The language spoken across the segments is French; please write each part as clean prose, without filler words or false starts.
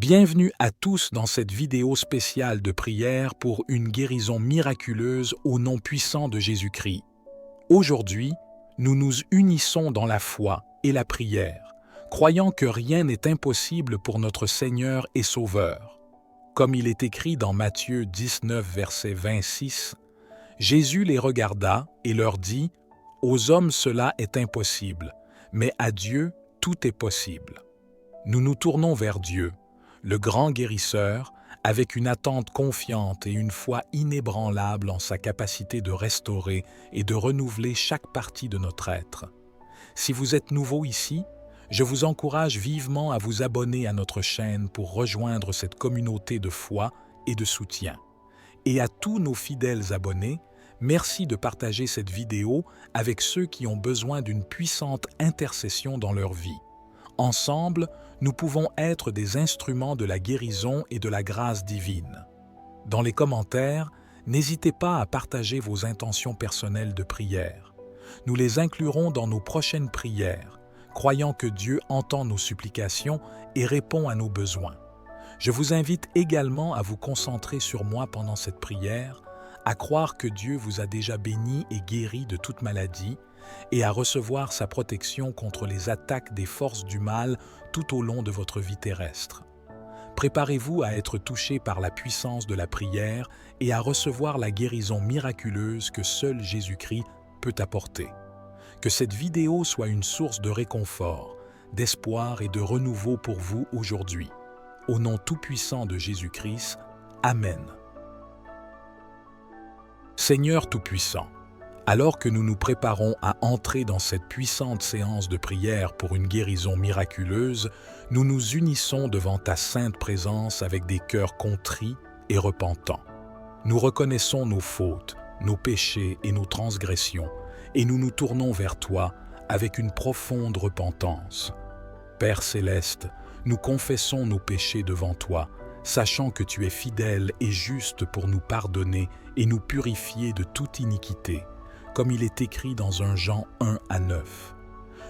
Bienvenue à tous dans cette vidéo spéciale de prière pour une guérison miraculeuse au nom puissant de Jésus-Christ. Aujourd'hui, nous nous unissons dans la foi et la prière, croyant que rien n'est impossible pour notre Seigneur et Sauveur. Comme il est écrit dans Matthieu 19, verset 26, Jésus les regarda et leur dit « Aux hommes cela est impossible, mais à Dieu tout est possible. » Nous nous tournons vers Dieu, le grand guérisseur, avec une attente confiante et une foi inébranlable en sa capacité de restaurer et de renouveler chaque partie de notre être. Si vous êtes nouveau ici, je vous encourage vivement à vous abonner à notre chaîne pour rejoindre cette communauté de foi et de soutien. Et à tous nos fidèles abonnés, merci de partager cette vidéo avec ceux qui ont besoin d'une puissante intercession dans leur vie. Ensemble, nous pouvons être des instruments de la guérison et de la grâce divine. Dans les commentaires, n'hésitez pas à partager vos intentions personnelles de prière. Nous les inclurons dans nos prochaines prières, croyant que Dieu entend nos supplications et répond à nos besoins. Je vous invite également à vous concentrer sur moi pendant cette prière, à croire que Dieu vous a déjà béni et guéri de toute maladie, et à recevoir sa protection contre les attaques des forces du mal tout au long de votre vie terrestre. Préparez-vous à être touché par la puissance de la prière et à recevoir la guérison miraculeuse que seul Jésus-Christ peut apporter. Que cette vidéo soit une source de réconfort, d'espoir et de renouveau pour vous aujourd'hui. Au nom tout-puissant de Jésus-Christ, Amen. Seigneur tout-puissant, alors que nous nous préparons à entrer dans cette puissante séance de prière pour une guérison miraculeuse, nous nous unissons devant ta sainte présence avec des cœurs contrits et repentants. Nous reconnaissons nos fautes, nos péchés et nos transgressions, et nous nous tournons vers toi avec une profonde repentance. Père céleste, nous confessons nos péchés devant toi, sachant que tu es fidèle et juste pour nous pardonner et nous purifier de toute iniquité, comme il est écrit dans 1 Jean 1 à 9.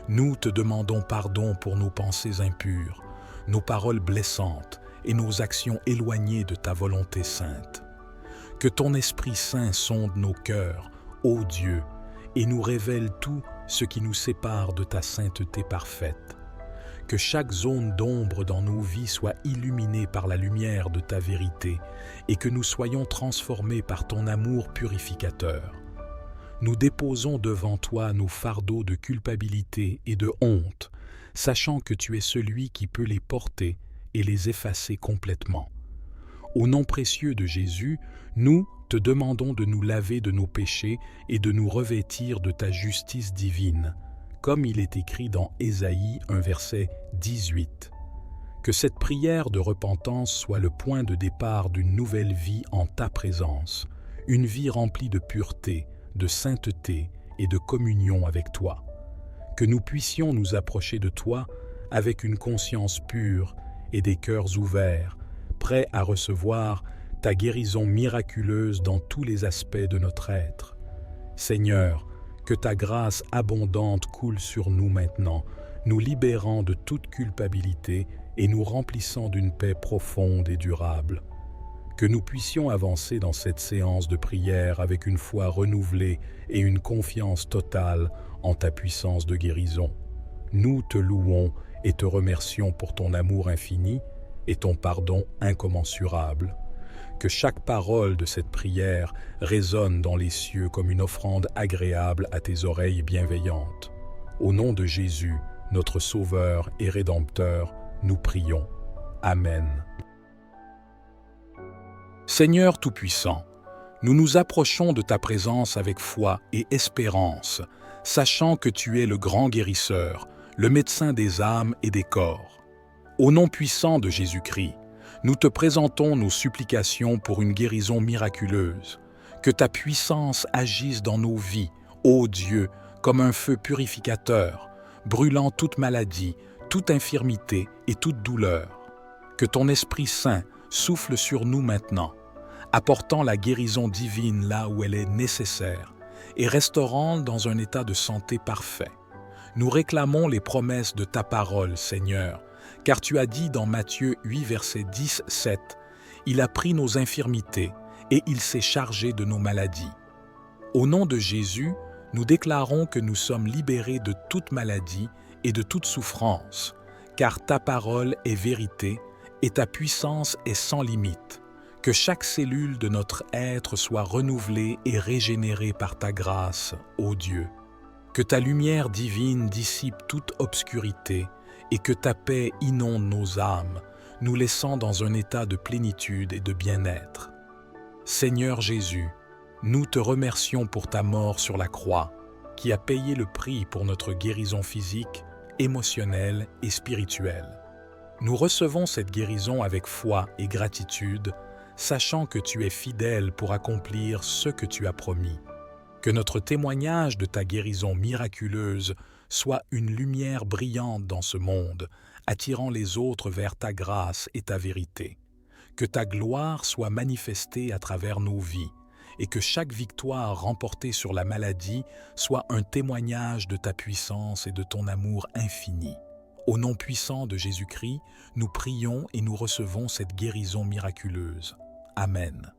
Nous te demandons pardon pour nos pensées impures, nos paroles blessantes et nos actions éloignées de ta volonté sainte. Que ton Esprit Saint sonde nos cœurs, ô Dieu, et nous révèle tout ce qui nous sépare de ta sainteté parfaite. Que chaque zone d'ombre dans nos vies soit illuminée par la lumière de ta vérité et que nous soyons transformés par ton amour purificateur. Nous déposons devant toi nos fardeaux de culpabilité et de honte, sachant que tu es celui qui peut les porter et les effacer complètement. Au nom précieux de Jésus, nous te demandons de nous laver de nos péchés et de nous revêtir de ta justice divine, comme il est écrit dans Ésaïe 1 verset 18. Que cette prière de repentance soit le point de départ d'une nouvelle vie en ta présence, une vie remplie de pureté, de sainteté et de communion avec toi. Que nous puissions nous approcher de toi avec une conscience pure et des cœurs ouverts, prêts à recevoir ta guérison miraculeuse dans tous les aspects de notre être. Seigneur, que ta grâce abondante coule sur nous maintenant, nous libérant de toute culpabilité et nous remplissant d'une paix profonde et durable. Que nous puissions avancer dans cette séance de prière avec une foi renouvelée et une confiance totale en ta puissance de guérison. Nous te louons et te remercions pour ton amour infini et ton pardon incommensurable. Que chaque parole de cette prière résonne dans les cieux comme une offrande agréable à tes oreilles bienveillantes. Au nom de Jésus, notre Sauveur et Rédempteur, nous prions. Amen. Seigneur Tout-Puissant, nous nous approchons de ta présence avec foi et espérance, sachant que tu es le grand guérisseur, le médecin des âmes et des corps. Au nom puissant de Jésus-Christ, nous te présentons nos supplications pour une guérison miraculeuse. Que ta puissance agisse dans nos vies, ô Dieu, comme un feu purificateur, brûlant toute maladie, toute infirmité et toute douleur. Que ton Esprit Saint souffle sur nous maintenant, apportant la guérison divine là où elle est nécessaire et restaurant dans un état de santé parfait. Nous réclamons les promesses de ta parole, Seigneur, Car tu as dit dans Matthieu 8, verset 10-7, « Il a pris nos infirmités et il s'est chargé de nos maladies. » Au nom de Jésus, nous déclarons que nous sommes libérés de toute maladie et de toute souffrance, car ta parole est vérité et ta puissance est sans limite. Que chaque cellule de notre être soit renouvelée et régénérée par ta grâce, ô Dieu. Que ta lumière divine dissipe toute obscurité et que ta paix inonde nos âmes, nous laissant dans un état de plénitude et de bien-être. Seigneur Jésus, nous te remercions pour ta mort sur la croix, qui a payé le prix pour notre guérison physique, émotionnelle et spirituelle. Nous recevons cette guérison avec foi et gratitude, sachant que tu es fidèle pour accomplir ce que tu as promis. Que notre témoignage de ta guérison miraculeuse soit une lumière brillante dans ce monde, attirant les autres vers ta grâce et ta vérité. Que ta gloire soit manifestée à travers nos vies et que chaque victoire remportée sur la maladie soit un témoignage de ta puissance et de ton amour infini. Au nom puissant de Jésus-Christ, nous prions et nous recevons cette guérison miraculeuse. Amen.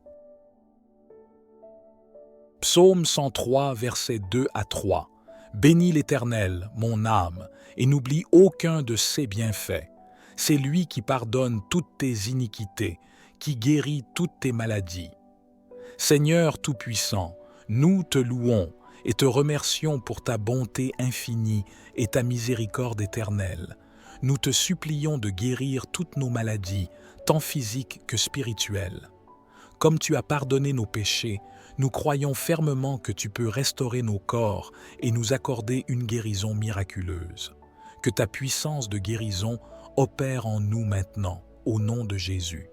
Psaume 103, versets 2 à 3. Bénis l'Éternel, mon âme, et n'oublie aucun de ses bienfaits. C'est lui qui pardonne toutes tes iniquités, qui guérit toutes tes maladies. Seigneur Tout-Puissant, nous te louons et te remercions pour ta bonté infinie et ta miséricorde éternelle. Nous te supplions de guérir toutes nos maladies, tant physiques que spirituelles. Comme tu as pardonné nos péchés, nous croyons fermement que tu peux restaurer nos corps et nous accorder une guérison miraculeuse. Que ta puissance de guérison opère en nous maintenant, au nom de Jésus.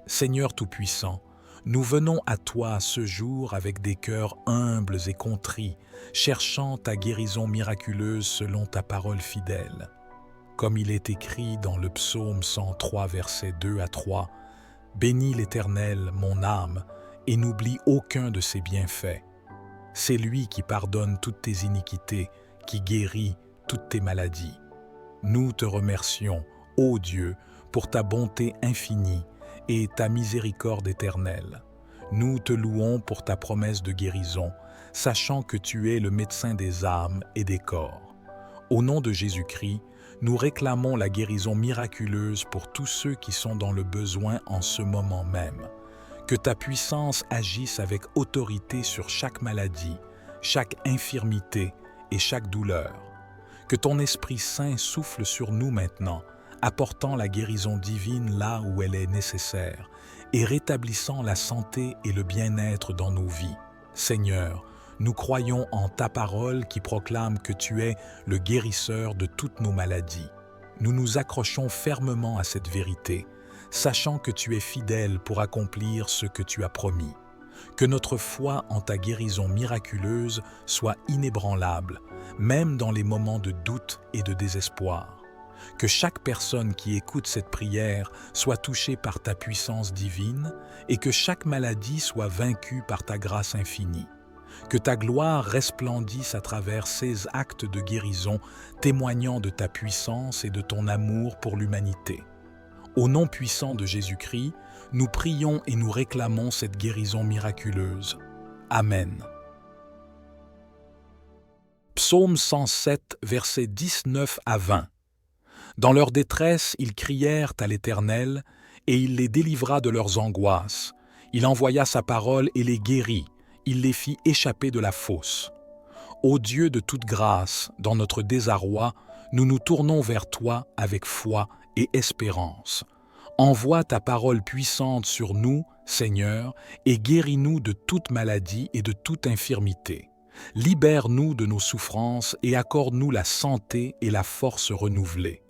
Seigneur Tout-Puissant, nous venons à toi ce jour avec des cœurs humbles et contrits, cherchant ta guérison miraculeuse selon ta parole fidèle. Comme il est écrit dans le psaume 103, versets 2 à 3, « Bénis l'Éternel, mon âme, et n'oublie aucun de ses bienfaits. C'est lui qui pardonne toutes tes iniquités, qui guérit toutes tes maladies. Nous te remercions, ô Dieu, pour ta bonté infinie et ta miséricorde éternelle. Nous te louons pour ta promesse de guérison, sachant que tu es le médecin des âmes et des corps. Au nom de Jésus-Christ, nous réclamons la guérison miraculeuse pour tous ceux qui sont dans le besoin en ce moment même. Que ta puissance agisse avec autorité sur chaque maladie, chaque infirmité et chaque douleur. Que ton Esprit Saint souffle sur nous maintenant, apportant la guérison divine là où elle est nécessaire et rétablissant la santé et le bien-être dans nos vies. Seigneur, nous croyons en ta parole qui proclame que tu es le guérisseur de toutes nos maladies. Nous nous accrochons fermement à cette vérité, sachant que tu es fidèle pour accomplir ce que tu as promis. Que notre foi en ta guérison miraculeuse soit inébranlable, même dans les moments de doute et de désespoir. Que chaque personne qui écoute cette prière soit touchée par ta puissance divine et que chaque maladie soit vaincue par ta grâce infinie. Que ta gloire resplendisse à travers ces actes de guérison, témoignant de ta puissance et de ton amour pour l'humanité. Au nom puissant de Jésus-Christ, nous prions et nous réclamons cette guérison miraculeuse. Amen. Psaume 107, versets 19 à 20. Dans leur détresse, ils crièrent à l'Éternel, et il les délivra de leurs angoisses. Il envoya sa parole et les guérit. Il les fit échapper de la fosse. Ô Dieu de toute grâce, dans notre désarroi, nous nous tournons vers toi avec foi et espérance. Envoie ta parole puissante sur nous, Seigneur, et guéris-nous de toute maladie et de toute infirmité. Libère-nous de nos souffrances et accorde-nous la santé et la force renouvelée.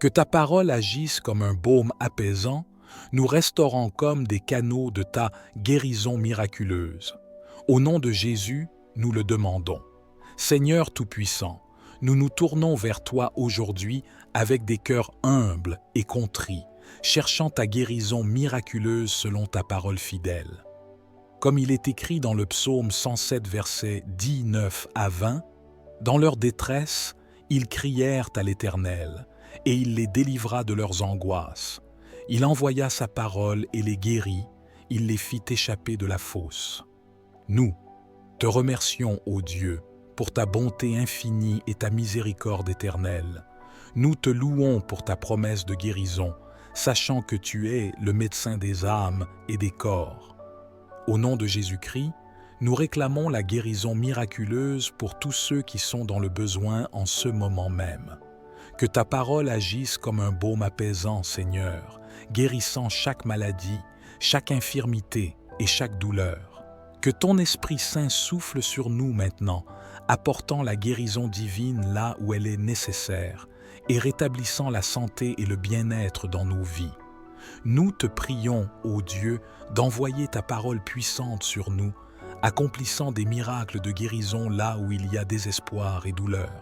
Que ta parole agisse comme un baume apaisant, nous restaurant comme des canaux de ta guérison miraculeuse. Au nom de Jésus, nous le demandons. Seigneur Tout-Puissant, nous nous tournons vers toi aujourd'hui avec des cœurs humbles et contrits, cherchant ta guérison miraculeuse selon ta parole fidèle. Comme il est écrit dans le psaume 107, versets 19 à 20, « Dans leur détresse, ils crièrent à l'Éternel, et il les délivra de leurs angoisses. Il envoya sa parole et les guérit, il les fit échapper de la fosse. Nous te remercions, ô Dieu, pour ta bonté infinie et ta miséricorde éternelle. Nous te louons pour ta promesse de guérison, sachant que tu es le médecin des âmes et des corps. Au nom de Jésus-Christ, nous réclamons la guérison miraculeuse pour tous ceux qui sont dans le besoin en ce moment même. Que ta parole agisse comme un baume apaisant, Seigneur, guérissant chaque maladie, chaque infirmité et chaque douleur. Que ton Esprit Saint souffle sur nous maintenant, apportant la guérison divine là où elle est nécessaire et rétablissant la santé et le bien-être dans nos vies. Nous te prions, ô Dieu, d'envoyer ta parole puissante sur nous, accomplissant des miracles de guérison là où il y a désespoir et douleur.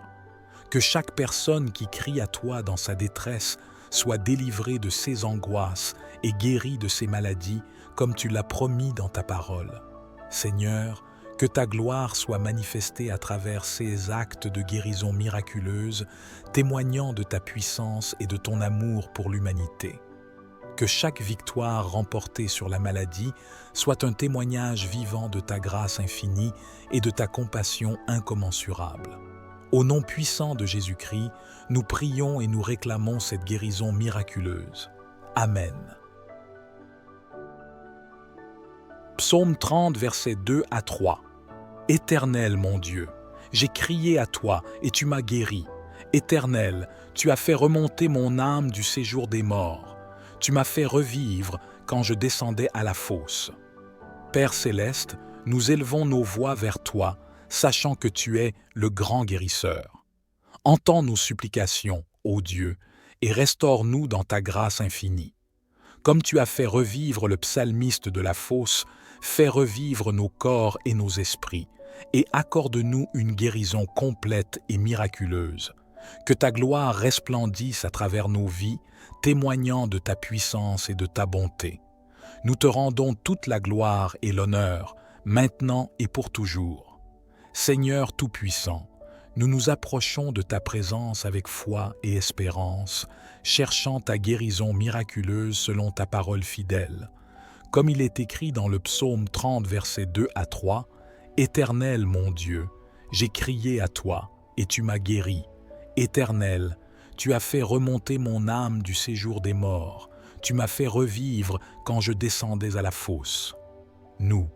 Que chaque personne qui crie à toi dans sa détresse soit délivrée de ses angoisses et guérie de ses maladies, comme tu l'as promis dans ta parole. Seigneur, que ta gloire soit manifestée à travers ces actes de guérison miraculeuse, témoignant de ta puissance et de ton amour pour l'humanité. Que chaque victoire remportée sur la maladie soit un témoignage vivant de ta grâce infinie et de ta compassion incommensurable. Au nom puissant de Jésus-Christ, nous prions et nous réclamons cette guérison miraculeuse. Amen. Psaume 30, versets 2 à 3. Éternel mon Dieu, j'ai crié à toi et tu m'as guéri. Éternel, tu as fait remonter mon âme du séjour des morts. Tu m'as fait revivre quand je descendais à la fosse. Père céleste, nous élevons nos voix vers toi, sachant que tu es le grand guérisseur. Entends nos supplications, ô Dieu, et restaure-nous dans ta grâce infinie. Comme tu as fait revivre le psalmiste de la fosse, fais revivre nos corps et nos esprits, et accorde-nous une guérison complète et miraculeuse. Que ta gloire resplendisse à travers nos vies, témoignant de ta puissance et de ta bonté. Nous te rendons toute la gloire et l'honneur, maintenant et pour toujours. Seigneur Tout-Puissant, nous nous approchons de ta présence avec foi et espérance, cherchant ta guérison miraculeuse selon ta parole fidèle. Comme il est écrit dans le psaume 30, versets 2 à 3, « Éternel mon Dieu, j'ai crié à toi, et tu m'as guéri. Éternel, tu as fait remonter mon âme du séjour des morts. Tu m'as fait revivre quand je descendais à la fosse. » Nous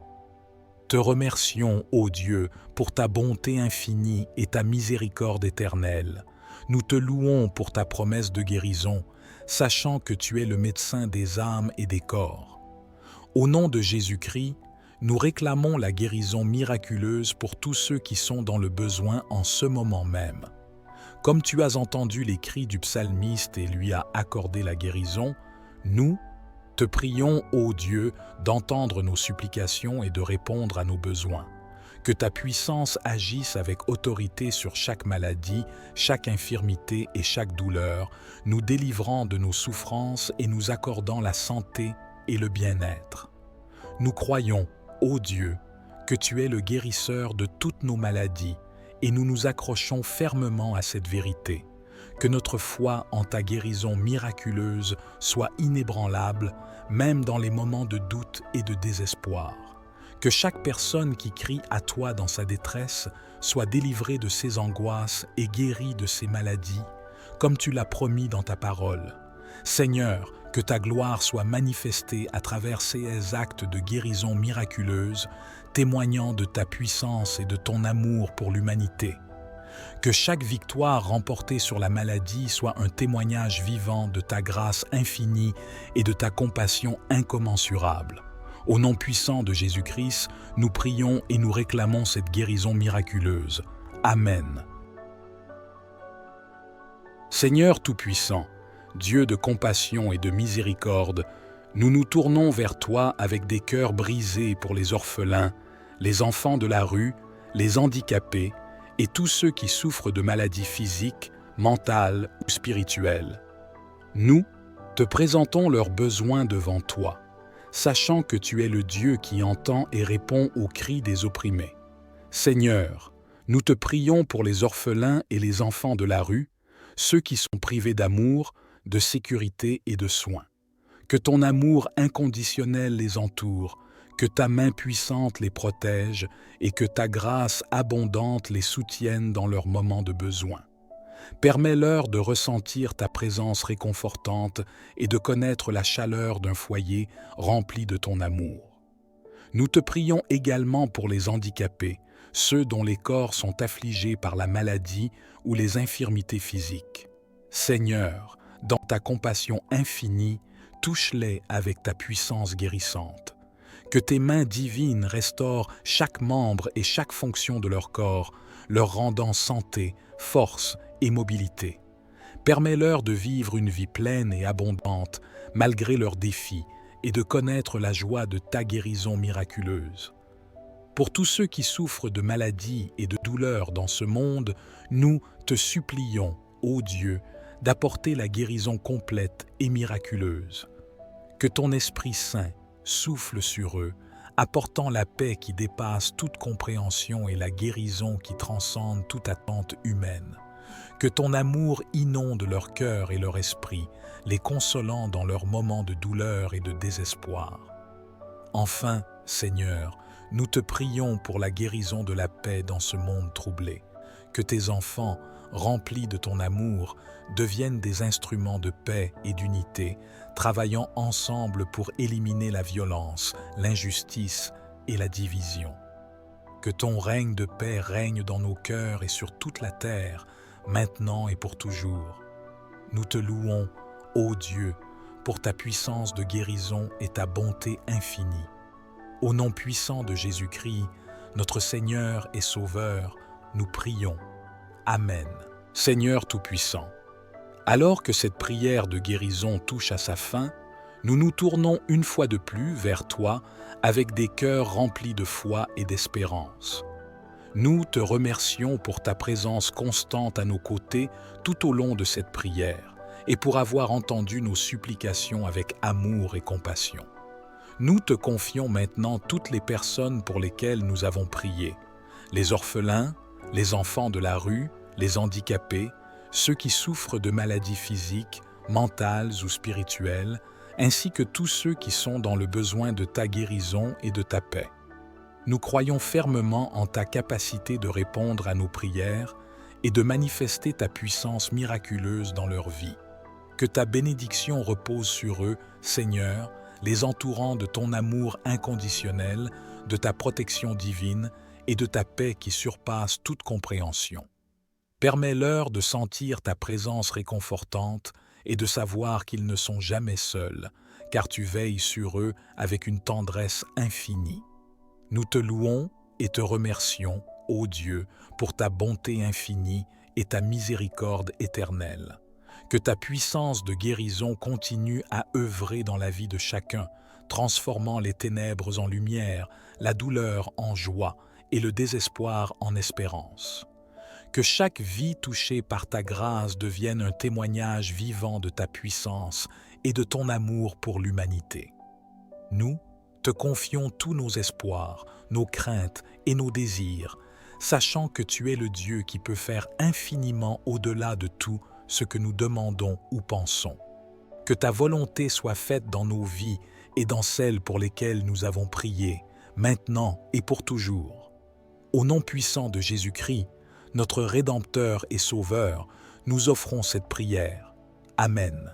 te remercions, ô Dieu, pour ta bonté infinie et ta miséricorde éternelle. Nous te louons pour ta promesse de guérison, sachant que tu es le médecin des âmes et des corps. Au nom de Jésus-Christ, nous réclamons la guérison miraculeuse pour tous ceux qui sont dans le besoin en ce moment même. Comme tu as entendu les cris du psalmiste et lui as accordé la guérison, nous te prions, ô Dieu, d'entendre nos supplications et de répondre à nos besoins. Que ta puissance agisse avec autorité sur chaque maladie, chaque infirmité et chaque douleur, nous délivrant de nos souffrances et nous accordant la santé et le bien-être. Nous croyons, ô Dieu, que tu es le guérisseur de toutes nos maladies et nous nous accrochons fermement à cette vérité. Que notre foi en ta guérison miraculeuse soit inébranlable, même dans les moments de doute et de désespoir. Que chaque personne qui crie à toi dans sa détresse soit délivrée de ses angoisses et guérie de ses maladies, comme tu l'as promis dans ta parole. Seigneur, que ta gloire soit manifestée à travers ces actes de guérison miraculeuse, témoignant de ta puissance et de ton amour pour l'humanité. Que chaque victoire remportée sur la maladie soit un témoignage vivant de ta grâce infinie et de ta compassion incommensurable. Au nom puissant de Jésus-Christ, nous prions et nous réclamons cette guérison miraculeuse. Amen. Seigneur Tout-Puissant, Dieu de compassion et de miséricorde, nous nous tournons vers toi avec des cœurs brisés pour les orphelins, les enfants de la rue, les handicapés et tous ceux qui souffrent de maladies physiques, mentales ou spirituelles. Nous te présentons leurs besoins devant toi, sachant que tu es le Dieu qui entend et répond aux cris des opprimés. Seigneur, nous te prions pour les orphelins et les enfants de la rue, ceux qui sont privés d'amour, de sécurité et de soins. Que ton amour inconditionnel les entoure, que ta main puissante les protège et que ta grâce abondante les soutienne dans leurs moments de besoin. Permets-leur de ressentir ta présence réconfortante et de connaître la chaleur d'un foyer rempli de ton amour. Nous te prions également pour les handicapés, ceux dont les corps sont affligés par la maladie ou les infirmités physiques. Seigneur, dans ta compassion infinie, touche-les avec ta puissance guérissante. Que tes mains divines restaurent chaque membre et chaque fonction de leur corps, leur rendant santé, force et mobilité. Permets-leur de vivre une vie pleine et abondante, malgré leurs défis, et de connaître la joie de ta guérison miraculeuse. Pour tous ceux qui souffrent de maladies et de douleurs dans ce monde, nous te supplions, ô Dieu, d'apporter la guérison complète et miraculeuse. Que ton Esprit Saint souffle sur eux, apportant la paix qui dépasse toute compréhension et la guérison qui transcende toute attente humaine. Que ton amour inonde leur cœur et leur esprit, les consolant dans leurs moments de douleur et de désespoir. Enfin, Seigneur, nous te prions pour la guérison de la paix dans ce monde troublé. Que tes enfants, remplis de ton amour, deviennent des instruments de paix et d'unité, travaillant ensemble pour éliminer la violence, l'injustice et la division. Que ton règne de paix règne dans nos cœurs et sur toute la terre, maintenant et pour toujours. Nous te louons, ô Dieu, pour ta puissance de guérison et ta bonté infinie. Au nom puissant de Jésus-Christ, notre Seigneur et Sauveur, nous prions. Amen. Seigneur Tout-Puissant, alors que cette prière de guérison touche à sa fin, nous nous tournons une fois de plus vers toi avec des cœurs remplis de foi et d'espérance. Nous te remercions pour ta présence constante à nos côtés tout au long de cette prière et pour avoir entendu nos supplications avec amour et compassion. Nous te confions maintenant toutes les personnes pour lesquelles nous avons prié, les orphelins, les enfants de la rue, les handicapés, ceux qui souffrent de maladies physiques, mentales ou spirituelles, ainsi que tous ceux qui sont dans le besoin de ta guérison et de ta paix. Nous croyons fermement en ta capacité de répondre à nos prières et de manifester ta puissance miraculeuse dans leur vie. Que ta bénédiction repose sur eux, Seigneur, les entourant de ton amour inconditionnel, de ta protection divine et de ta paix qui surpasse toute compréhension. Permets-leur de sentir ta présence réconfortante et de savoir qu'ils ne sont jamais seuls, car tu veilles sur eux avec une tendresse infinie. Nous te louons et te remercions, ô Dieu, pour ta bonté infinie et ta miséricorde éternelle. Que ta puissance de guérison continue à œuvrer dans la vie de chacun, transformant les ténèbres en lumière, la douleur en joie et le désespoir en espérance. Que chaque vie touchée par ta grâce devienne un témoignage vivant de ta puissance et de ton amour pour l'humanité. Nous te confions tous nos espoirs, nos craintes et nos désirs, sachant que tu es le Dieu qui peut faire infiniment au-delà de tout ce que nous demandons ou pensons. Que ta volonté soit faite dans nos vies et dans celles pour lesquelles nous avons prié, maintenant et pour toujours. Au nom puissant de Jésus-Christ, notre Rédempteur et Sauveur, nous offrons cette prière. Amen.